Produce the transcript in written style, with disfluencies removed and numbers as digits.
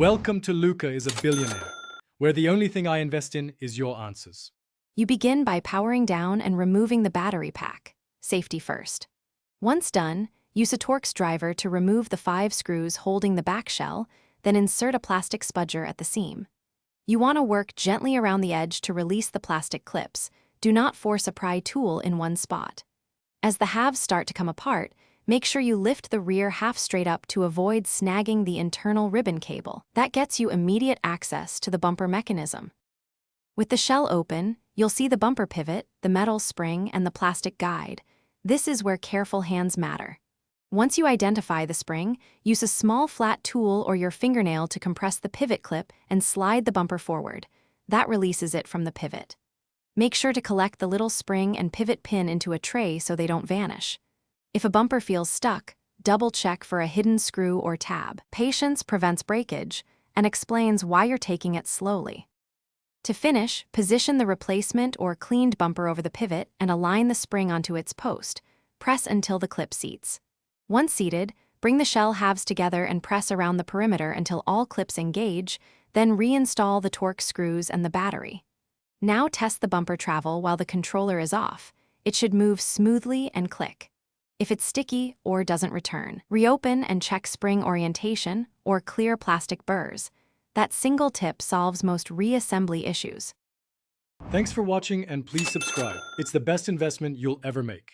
Welcome to Luca is a Billionaire, where the only thing I invest in is your answers. You begin by powering down and removing the battery pack, safety first. Once done, use a Torx driver to remove the 5 screws holding the back shell, then insert a plastic spudger at the seam. You want to work gently around the edge to release the plastic clips. Do not force a pry tool in one spot. As the halves start to come apart, make sure you lift the rear half straight up to avoid snagging the internal ribbon cable. That gets you immediate access to the bumper mechanism. With the shell open, you'll see the bumper pivot, the metal spring, and the plastic guide. This is where careful hands matter. Once you identify the spring, use a small flat tool or your fingernail to compress the pivot clip and slide the bumper forward. That releases it from the pivot. Make sure to collect the little spring and pivot pin into a tray so they don't vanish. If a bumper feels stuck, double-check for a hidden screw or tab. Patience prevents breakage and explains why you're taking it slowly. To finish, position the replacement or cleaned bumper over the pivot and align the spring onto its post. Press until the clip seats. Once seated, bring the shell halves together and press around the perimeter until all clips engage, then reinstall the Torx screws and the battery. Now test the bumper travel while the controller is off. It should move smoothly and click. If it's sticky or doesn't return, reopen and check spring orientation or clear plastic burrs. That single tip solves most reassembly issues. Thanks for watching and please subscribe. It's the best investment you'll ever make.